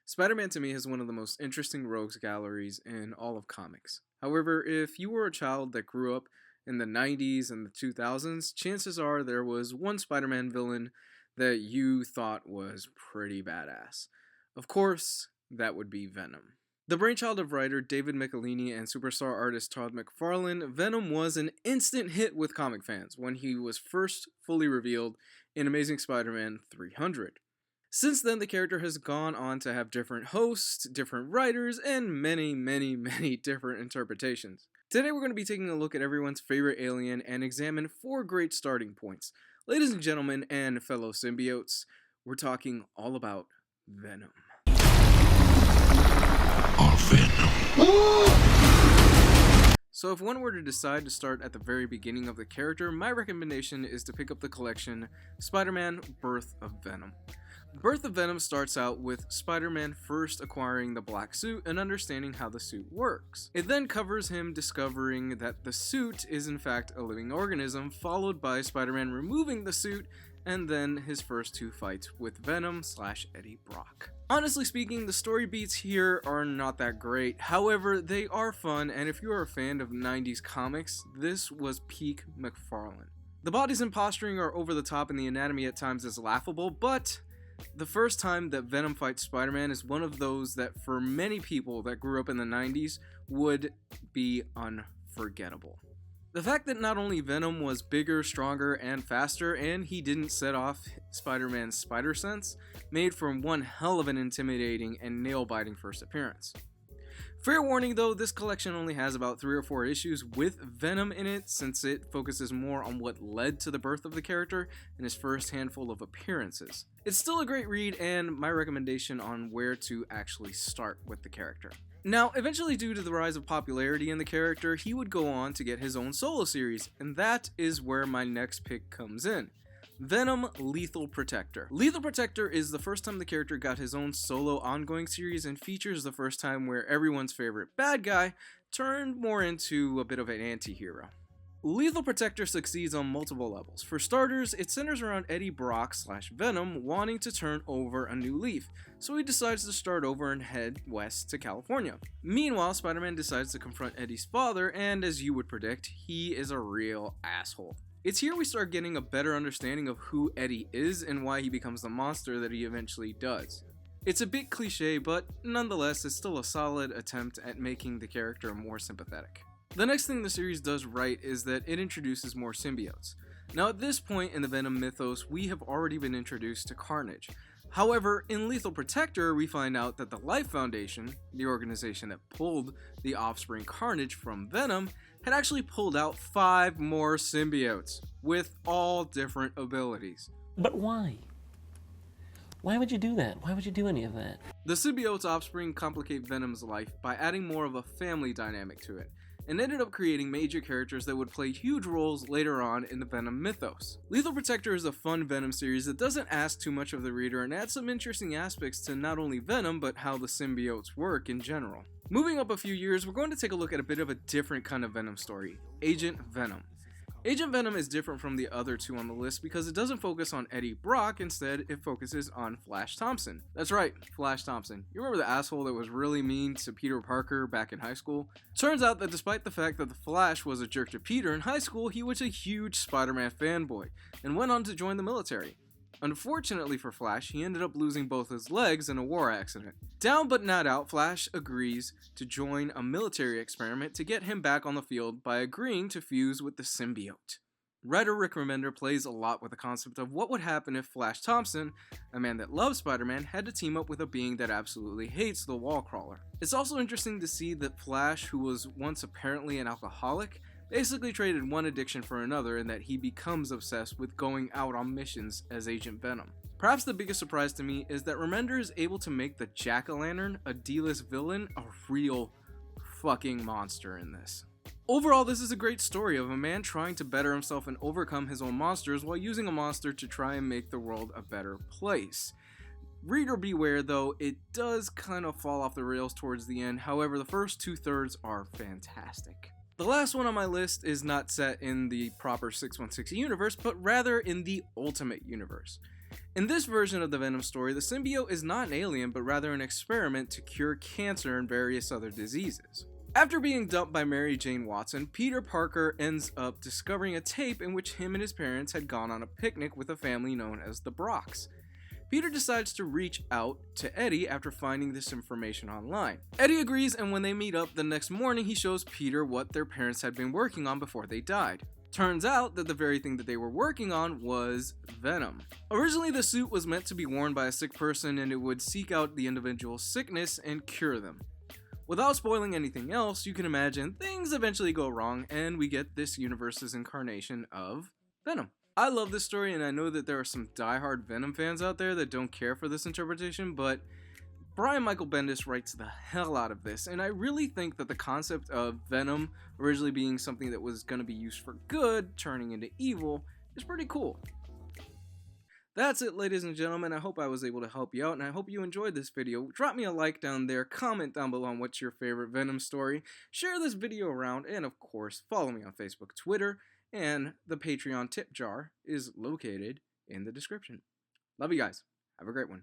Spider-Man to me has one of the most interesting rogues galleries in all of comics. However, if you were a child that grew up in the 90s and the 2000s, chances are there was one Spider-Man villain that you thought was pretty badass. Of course, that would be Venom. The brainchild of writer David Michelinie and superstar artist Todd McFarlane, Venom was an instant hit with comic fans when he was first fully revealed in Amazing Spider-Man 300. Since then, the character has gone on to have different hosts, different writers, and many different interpretations. Today we're going to be taking a look at everyone's favorite alien and examine 4 great starting points. Ladies and gentlemen and fellow symbiotes, we're talking all about Venom. So if one were to decide to start at the very beginning of the character, my recommendation is to pick up the collection Spider-Man Birth of Venom. Birth of Venom starts out with Spider-Man first acquiring the black suit and understanding how the suit works. It then covers him discovering that the suit is in fact a living organism, followed by Spider-Man removing the suit, and then his first 2 fights with Venom/Eddie Brock. Honestly speaking, the story beats here are not that great, however, they are fun, and if you are a fan of 90s comics, this was peak McFarlane. The bodies and posturing are over the top and the anatomy at times is laughable, but the first time that Venom fights Spider-Man is one of those that for many people that grew up in the 90s would be unforgettable. The fact that not only Venom was bigger, stronger, and faster, and he didn't set off Spider-Man's spider sense, made for one hell of an intimidating and nail-biting first appearance. Fair warning though, this collection only has about 3 or 4 issues with Venom in it, since it focuses more on what led to the birth of the character and his first handful of appearances. It's still a great read and my recommendation on where to actually start with the character. Now, eventually due to the rise of popularity in the character, he would go on to get his own solo series, and that is where my next pick comes in. Venom Lethal Protector. Lethal Protector is the first time the character got his own solo ongoing series and features the first time where everyone's favorite bad guy turned more into a bit of an anti-hero. Lethal Protector succeeds on multiple levels. For starters, it centers around Eddie Brock/Venom wanting to turn over a new leaf, so he decides to start over and head west to California. Meanwhile, Spider-Man decides to confront Eddie's father, and as you would predict, he is a real asshole. It's here we start getting a better understanding of who Eddie is and why he becomes the monster that he eventually does. It's a bit cliche, but nonetheless, it's still a solid attempt at making the character more sympathetic. The next thing the series does right is that it introduces more symbiotes. Now at this point in the Venom mythos, we have already been introduced to Carnage. However, in Lethal Protector, we find out that the Life Foundation, the organization that pulled the offspring Carnage from Venom, had actually pulled out 5 more symbiotes, with all different abilities. But why? Why would you do that? Why would you do any of that? The symbiote's offspring complicate Venom's life by adding more of a family dynamic to it, and ended up creating major characters that would play huge roles later on in the Venom mythos. Lethal Protector is a fun Venom series that doesn't ask too much of the reader and adds some interesting aspects to not only Venom, but how the symbiotes work in general. Moving up a few years, we're going to take a look at a bit of a different kind of Venom story, Agent Venom. Agent Venom is different from the other 2 on the list because it doesn't focus on Eddie Brock, instead it focuses on Flash Thompson. That's right, Flash Thompson. You remember the asshole that was really mean to Peter Parker back in high school? Turns out that despite the fact that the Flash was a jerk to Peter in high school, he was a huge Spider-Man fanboy, and went on to join the military. Unfortunately for Flash, he ended up losing both his legs in a war accident. Down but not out, Flash agrees to join a military experiment to get him back on the field by agreeing to fuse with the symbiote. Writer Rick Remender plays a lot with the concept of what would happen if Flash Thompson, a man that loves Spider-Man, had to team up with a being that absolutely hates the wall crawler. It's also interesting to see that Flash, who was once apparently an alcoholic, basically traded one addiction for another in that he becomes obsessed with going out on missions as Agent Venom. Perhaps the biggest surprise to me is that Remender is able to make the Jack-o'-lantern, a D-list villain, a real fucking monster in this. Overall, this is a great story of a man trying to better himself and overcome his own monsters while using a monster to try and make the world a better place. Reader beware though, it does kind of fall off the rails towards the end, however the first 2/3 are fantastic. The last one on my list is not set in the proper 616 universe, but rather in the Ultimate Universe. In this version of the Venom story, the symbiote is not an alien, but rather an experiment to cure cancer and various other diseases. After being dumped by Mary Jane Watson, Peter Parker ends up discovering a tape in which him and his parents had gone on a picnic with a family known as the Brocks. Peter decides to reach out to Eddie after finding this information online. Eddie agrees, and when they meet up the next morning, he shows Peter what their parents had been working on before they died. Turns out that the very thing that they were working on was Venom. Originally, the suit was meant to be worn by a sick person, and it would seek out the individual's sickness and cure them. Without spoiling anything else, you can imagine things eventually go wrong, and we get this universe's incarnation of Venom. I love this story, and I know that there are some diehard Venom fans out there that don't care for this interpretation, but Brian Michael Bendis writes the hell out of this, and I really think that the concept of Venom originally being something that was going to be used for good, turning into evil, is pretty cool. That's it, ladies and gentlemen. I hope I was able to help you out, and I hope you enjoyed this video. Drop me a like down there, comment down below on what's your favorite Venom story, share this video around, and of course, follow me on Facebook, Twitter, and the Patreon tip jar is located in the description. Love you guys. Have a great one.